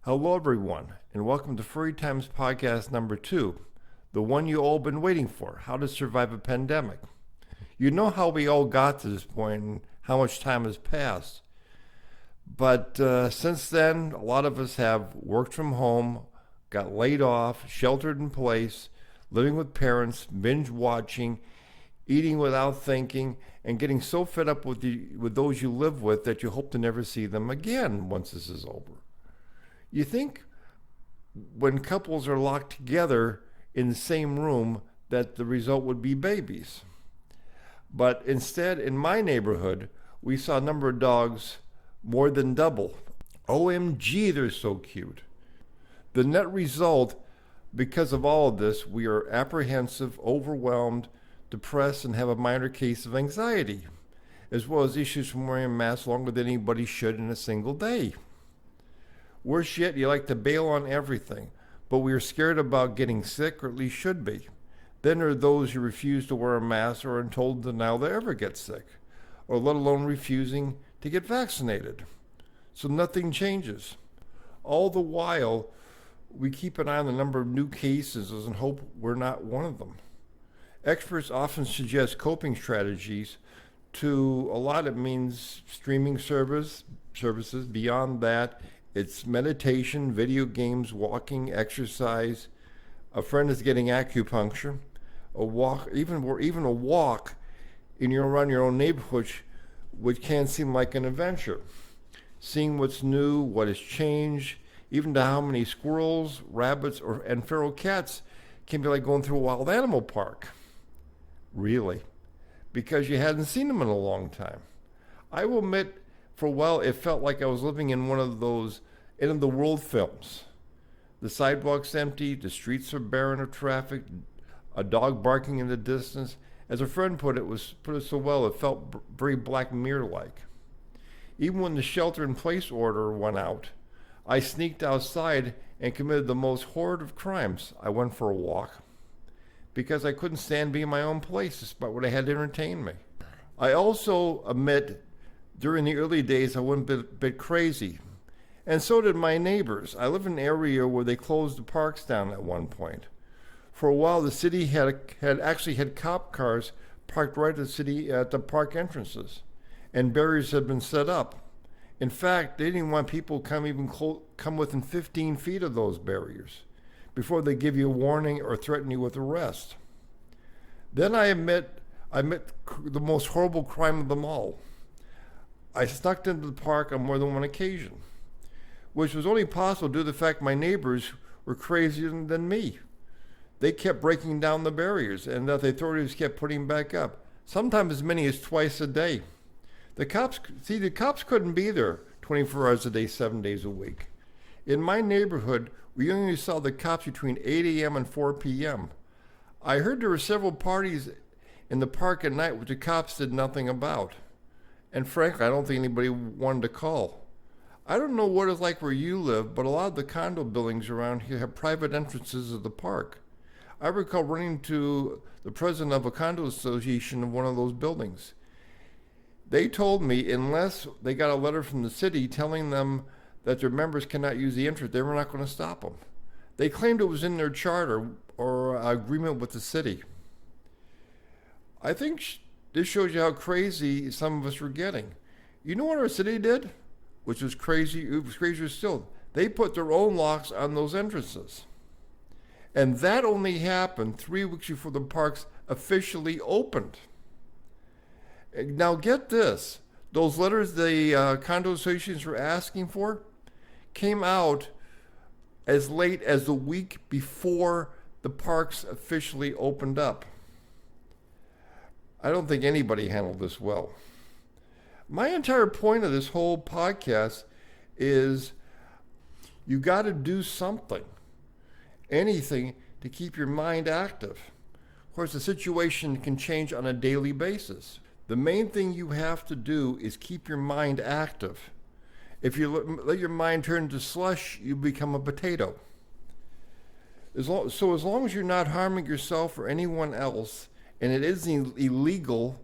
Hello, everyone, and welcome to Furry Times podcast number 2, the one you all been waiting for, how to survive a pandemic. You know how we all got to this point and how much time has passed. But since then, a lot of us have worked from home, got laid off, sheltered in place, living with parents, binge watching, eating without thinking, and getting so fed up with those you live with that you hope to never see them again once this is over. You think when couples are locked together in the same room that the result would be babies. But instead, in my neighborhood, we saw a number of dogs more than double. OMG, they're so cute. The net result, because of all of this, we are apprehensive, overwhelmed, depressed, and have a minor case of anxiety, as well as issues from wearing a mask longer than anybody should in a single day. Worse yet, you like to bail on everything, but we are scared about getting sick, or at least should be. Then there are those who refuse to wear a mask or are in total denial they ever get sick, or let alone refusing to get vaccinated. So nothing changes. All the while, we keep an eye on the number of new cases and hope we're not one of them. Experts often suggest coping strategies. To a lot, it means streaming services. Beyond that, it's meditation, video games, walking, exercise. A friend is getting acupuncture, a walk, even a walk around your own neighborhood, which can seem like an adventure. Seeing what's new, what has changed, even to how many squirrels, rabbits, and feral cats can be like going through a wild animal park. Really, because you hadn't seen them in a long time. I will admit, for a while, it felt like I was living in one of those end of the world films. The sidewalks empty, the streets are barren of traffic, a dog barking in the distance. As a friend put it so well, it felt very Black Mirror-like. Even when the shelter-in-place order went out, I sneaked outside and committed the most horrid of crimes. I went for a walk because I couldn't stand being in my own place despite what I had to entertain me. I also admit during the early days I went a bit crazy, and so did my neighbors. I live in an area where they closed the parks down at one point. For a while, the city had cop cars parked right at the park entrances, and barriers had been set up. In fact, they didn't want people come within 15 feet of those barriers before they give you a warning or threaten you with arrest. Then I admit the most horrible crime of them all. I snuck into the park on more than one occasion, which was only possible due to the fact my neighbors were crazier than me. They kept breaking down the barriers, and the authorities kept putting back up, sometimes as many as twice a day. The cops couldn't be there 24 hours a day, 7 days a week. In my neighborhood, we only saw the cops between 8 a.m. and 4 p.m. I heard there were several parties in the park at night which the cops did nothing about. And frankly, I don't think anybody wanted to call. I don't know what it's like where you live, but a lot of the condo buildings around here have private entrances to the park. I recall running to the president of a condo association of one of those buildings. They told me unless they got a letter from the city telling them that their members cannot use the entrance, they were not going to stop them. They claimed it was in their charter or agreement with the city. I think this shows you how crazy some of us were getting. You know what our city did? Which was crazy, it was crazier still. They put their own locks on those entrances. And that only happened 3 weeks before the parks officially opened. Now get this, those letters the condo associations were asking for came out as late as the week before the parks officially opened up. I don't think anybody handled this well. My entire point of this whole podcast is you got to do something, anything to keep your mind active. Of course, the situation can change on a daily basis. The main thing you have to do is keep your mind active. If you let your mind turn to slush, you become a potato. As long as you're not harming yourself or anyone else, and it isn't illegal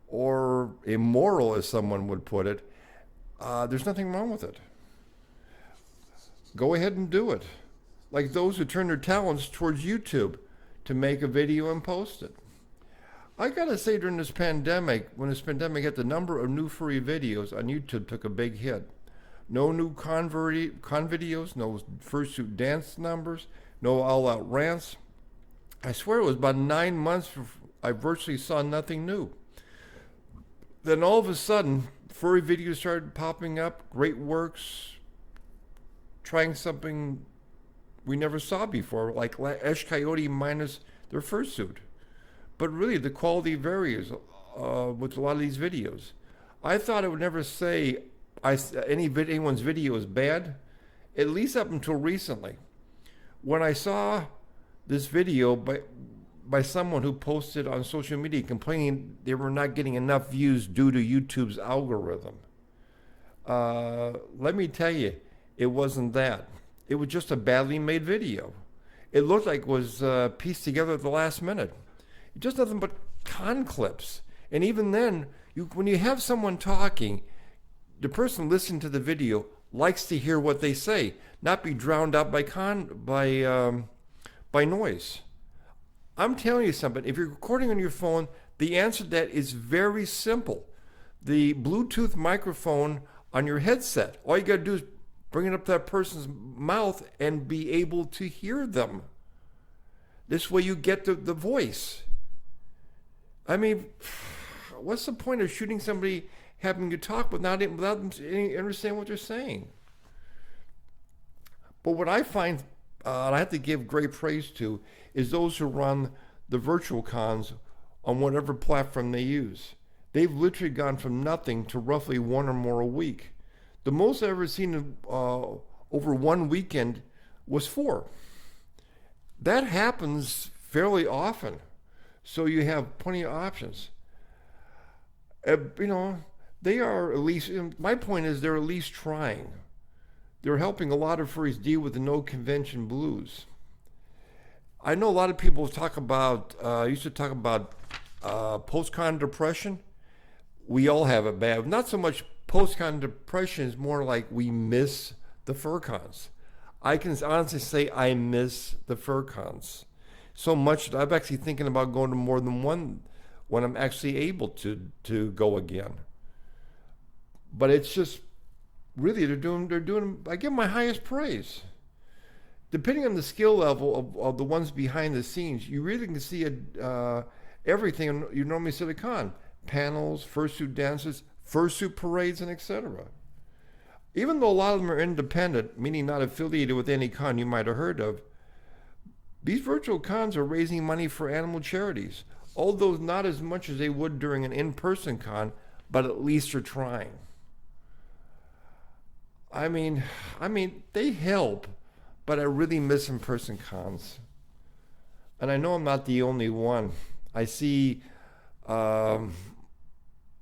or immoral, as someone would put it, there's nothing wrong with it. go ahead and do it. Like those who turn their talents towards YouTube to make a video and post it. I gotta say, during this pandemic, when this pandemic hit, the number of new furry videos on YouTube took a big hit. No new con videos, no fursuit dance numbers, no all-out rants. I swear it was about 9 months I virtually saw nothing new. Then all of a sudden, furry videos started popping up, great works, trying something we never saw before, like Ash Coyote minus their fursuit. But really, the quality varies with a lot of these videos. I thought it would never say anyone's video is bad, at least up until recently. When I saw this video by someone who posted on social media complaining they were not getting enough views due to YouTube's algorithm. Let me tell you, it wasn't that. It was just a badly made video. It looked like it was pieced together at the last minute. Just nothing but con clips. And even then, when you have someone talking, the person listening to the video likes to hear what they say, not be drowned out by noise. I'm telling you something. If you're recording on your phone, the answer to that is very simple. The Bluetooth microphone on your headset, all you got to do is bring it up to that person's mouth and be able to hear them. This way you get the voice. I mean, what's the point of shooting somebody having to talk without them understand what they're saying? But what I find, and I have to give great praise to, is those who run the virtual cons on whatever platform they use. They've literally gone from nothing to roughly one or more a week. The most I've ever seen over one weekend was 4. That happens fairly often. So you have plenty of options. They are at least, my point is they're at least trying. They're helping a lot of furries deal with the no convention blues. I know a lot of people used to talk about post-con depression. We all have it bad. Not so much post-con depression, is more like we miss the fur cons. I can honestly say I miss the fur cons so much that I'm actually thinking about going to more than one when I'm actually able to go again. But it's just really they're doing. I give them my highest praise. Depending on the skill level of the ones behind the scenes, you really can see everything you normally see at a con: panels, fursuit dances, fursuit parades, and etc. Even though a lot of them are independent, meaning not affiliated with any con you might have heard of, these virtual cons are raising money for animal charities, although not as much as they would during an in-person con, but at least they're trying. I mean, they help, but I really miss in-person cons. And I know I'm not the only one. I see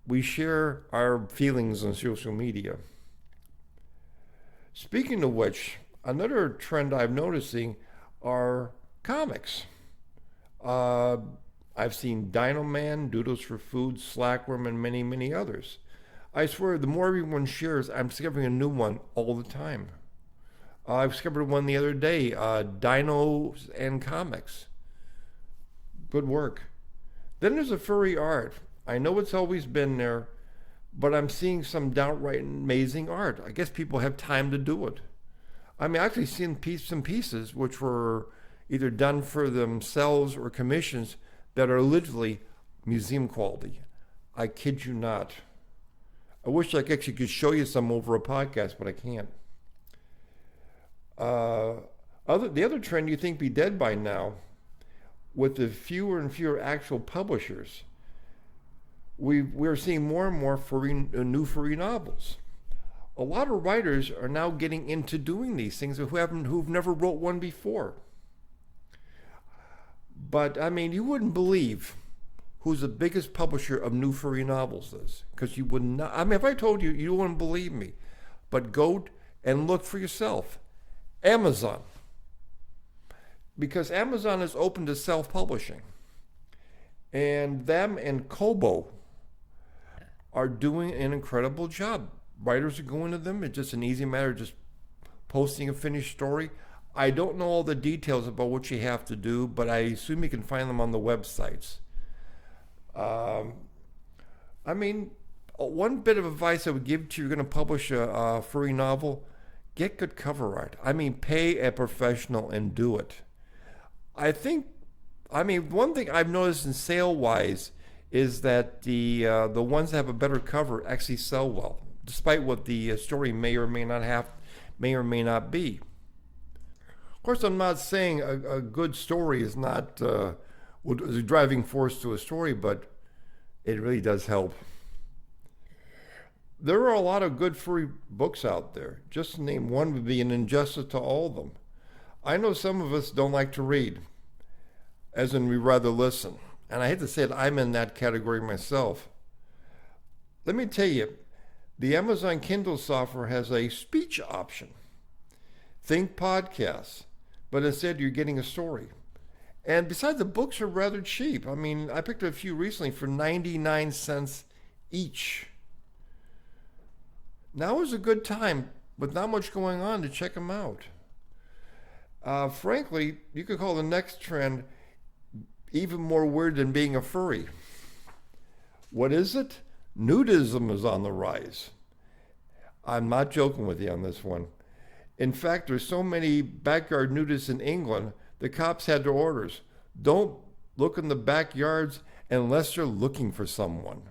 we share our feelings on social media. Speaking of which, another trend I'm noticing are comics. I've seen Dino Man, Doodles for Food, Slackworm, and many, many others. I swear, the more everyone shares, I'm discovering a new one all the time. I discovered one the other day, Dinos and Comics. Good work. Then there's a furry art. I know it's always been there, but I'm seeing some downright amazing art. I guess people have time to do it. I mean, I've actually seen some pieces which were either done for themselves or commissions that are literally museum quality. I kid you not. I wish I actually could show you some over a podcast, but I can't. The other trend you think be dead by now, with the fewer and fewer actual publishers, we're seeing more and more new furry novels. A lot of writers are now getting into doing these things who've never wrote one before. But I mean, you wouldn't believe who's the biggest publisher of new furry novels is, because you would not. I mean, if I told you, you wouldn't believe me. But go and look for yourself. Amazon. Because Amazon is open to self-publishing. And them and Kobo are doing an incredible job. Writers are going to them. It's just an easy matter of just posting a finished story. I don't know all the details about what you have to do, but I assume you can find them on the websites. I mean, one bit of advice I would give to you, you're going to publish a furry novel, get good cover art. I mean, pay a professional and do it. One thing I've noticed in sale-wise is that the ones that have a better cover actually sell well, despite what the story may or may not be. Of course, I'm not saying a good story is not a driving force to a story, but it really does help. There are a lot of good furry books out there. Just to name one would be an injustice to all of them. I know some of us don't like to read, as in we rather listen. And I hate to say it, I'm in that category myself. Let me tell you, the Amazon Kindle software has a speech option. Think podcasts, but instead you're getting a story. And besides, the books are rather cheap. I mean, I picked up a few recently for 99 cents each. Now is a good time, with not much going on, to check them out. Frankly, you could call the next trend even more weird than being a furry. What is it? Nudism is on the rise. I'm not joking with you on this one. In fact, there's so many backyard nudists in England, the cops had their orders. Don't look in the backyards unless you're looking for someone.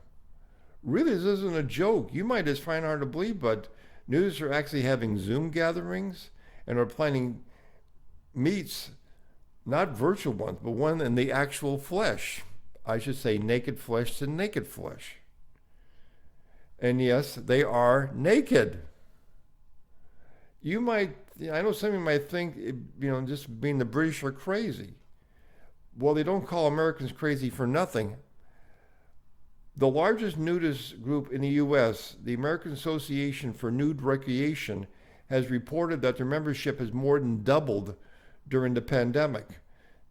Really, this isn't a joke. You might just find it hard to believe, but nudists are actually having Zoom gatherings and are planning meets, not virtual ones, but one in the actual flesh. I should say naked flesh to naked flesh. And yes, they are naked. I know some of you might think, just being the British are crazy. Well, they don't call Americans crazy for nothing. The largest nudist group in the U.S., the American Association for Nude Recreation, has reported that their membership has more than doubled during the pandemic.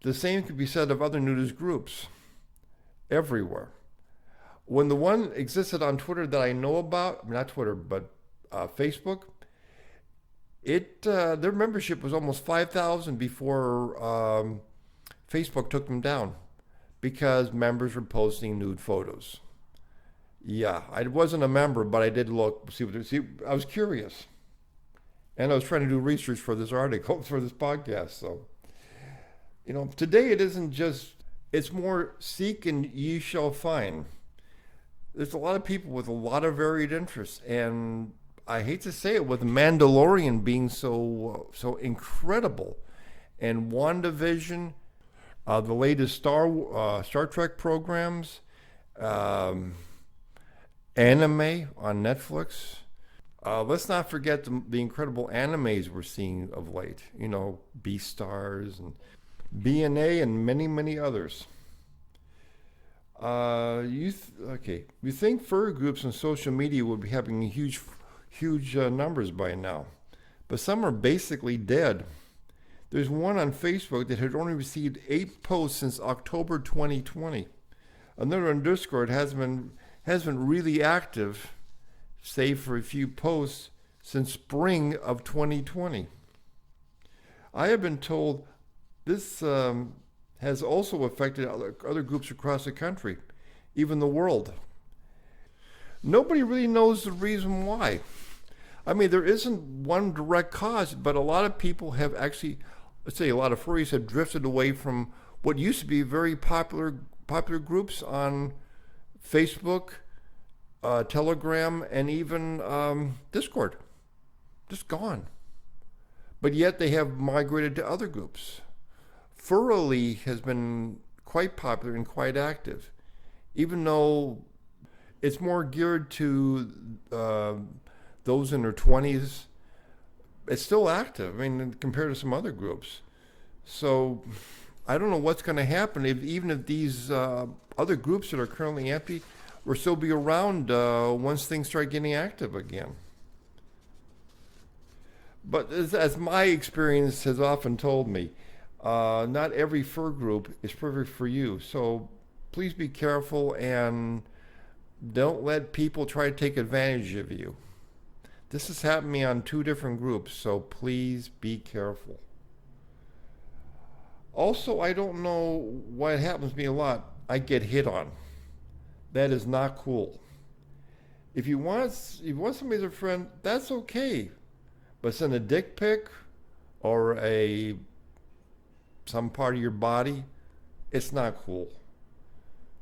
The same could be said of other nudist groups everywhere. When the one existed on Twitter that I know about, not Twitter, but Facebook, their membership was almost 5,000 before Facebook took them down because members were posting nude photos. Yeah, I wasn't a member, but I did look, I was curious. And I was trying to do research for this article, for this podcast. So, today it isn't just, it's more seek and ye shall find. There's a lot of people with a lot of varied interests. And I hate to say it, with Mandalorian being so incredible, and WandaVision, the latest Star Trek programs, anime on Netflix. Let's not forget the incredible animes we're seeing of late. Beastars and BNA and many, many others. You think furry groups on social media would be having huge numbers by now, but some are basically dead. There's one on Facebook that had only received 8 posts since October 2020. Another on Discord has been really active, save for a few posts, since spring of 2020. I have been told this has also affected other groups across the country, even the world. Nobody really knows the reason why. I mean, there isn't one direct cause, but a lot of people have actually, let's say a lot of furries have drifted away from what used to be very popular groups on Facebook, Telegram, and even Discord. Just gone. But yet they have migrated to other groups. Furry has been quite popular and quite active, even though it's more geared to those in their 20s. It's still active, compared to some other groups. So I don't know what's going to happen even if these other groups that are currently empty will still be around once things start getting active again. But as my experience has often told me, not every fur group is perfect for you. So please be careful and don't let people try to take advantage of you. This has happened to me on 2 different groups, so please be careful. Also, I don't know why it happens to me a lot. I get hit on. That is not cool. If you want somebody as a friend, that's okay. But send a dick pic or some part of your body, it's not cool.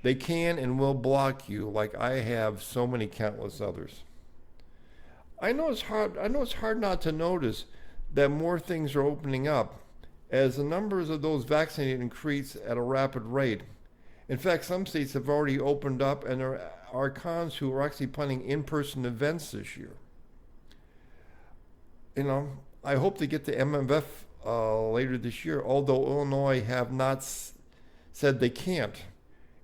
They can and will block you like I have so many countless others. I know it's hard not to notice that more things are opening up as the numbers of those vaccinated increase at a rapid rate. In fact, some states have already opened up, and there are cons who are actually planning in-person events this year. I hope to get to MMF later this year, although Illinois have not said they can't.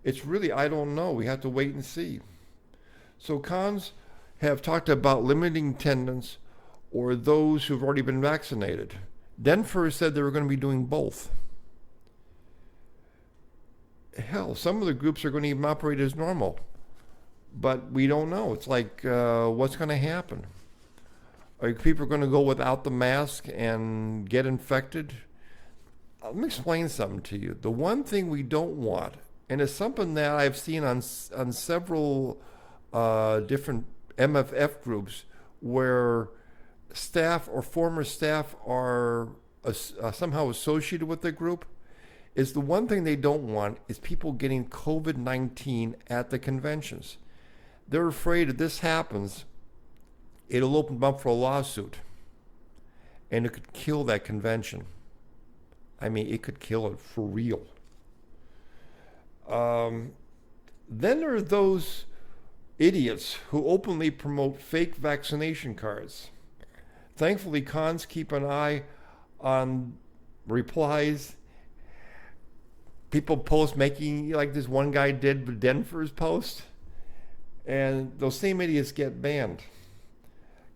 It's really, I don't know. We have to wait and see. So cons have talked about limiting attendance or those who've already been vaccinated. Denver said they were going to be doing both. Hell, some of the groups are going to even operate as normal. But we don't know. It's like, what's going to happen? Are people going to go without the mask and get infected? Let me explain something to you. The one thing we don't want, and it's something that I've seen on several different MFF groups where staff or former staff are somehow associated with the group, is the one thing they don't want is people getting COVID-19 at the conventions. They're afraid if this happens, it'll open up for a lawsuit, and it could kill that convention. I mean, it could kill it for real. Then there are those idiots who openly promote fake vaccination cards. Thankfully, cons keep an eye on replies. People post making, like this one guy did with Denver's post, and those same idiots get banned.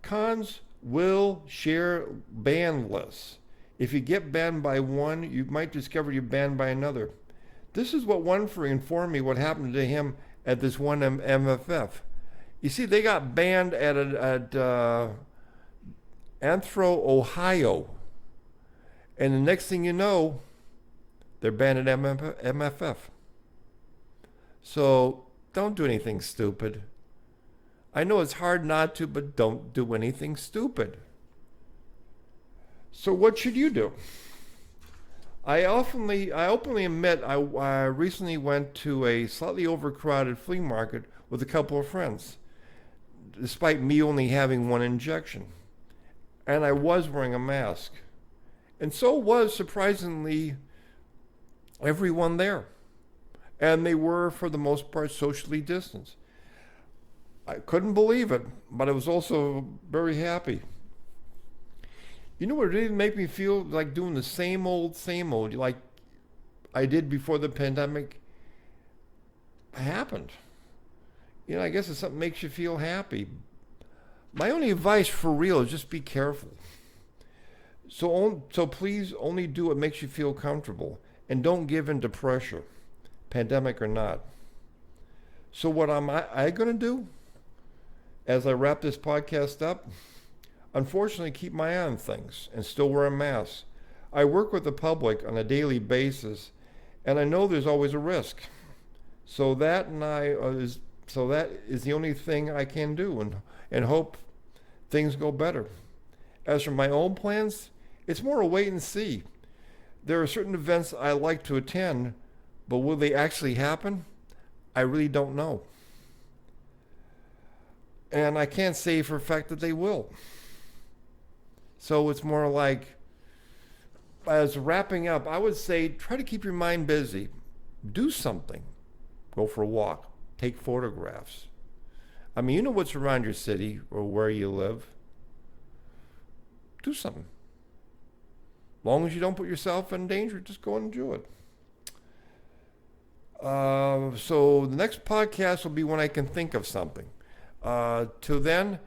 Cons will share ban lists. If you get banned by one, you might discover you're banned by another. This is what one Furry informed me what happened to him at this one MFF. You see, they got banned at Anthro, Ohio. And the next thing you know, they're banned at MFF. So don't do anything stupid. I know it's hard not to, but don't do anything stupid. So what should you do? I openly admit I recently went to a slightly overcrowded flea market with a couple of friends, despite me only having one injection. And I was wearing a mask. And so was, surprisingly, everyone there. And they were, for the most part, socially distanced. I couldn't believe it, but I was also very happy. You know what it didn't make me feel like doing the same old, like I did before the pandemic happened. I guess it's something that makes you feel happy. My only advice for real is just be careful. So please only do what makes you feel comfortable and don't give in to pressure, pandemic or not. So what am I going to do as I wrap this podcast up? Unfortunately, keep my eye on things and still wear a mask. I work with the public on a daily basis, and I know there's always a risk. So that is the only thing I can do, and hope things go better. As for my own plans, it's more a wait and see. There are certain events I like to attend, but will they actually happen? I really don't know. And I can't say for a fact that they will. So it's more like, as wrapping up, I would say try to keep your mind busy. Do something. Go for a walk. Take photographs. I mean, you know what's around your city or where you live. Do something. As long as you don't put yourself in danger, just go and do it. So the next podcast will be when I can think of something. Till then,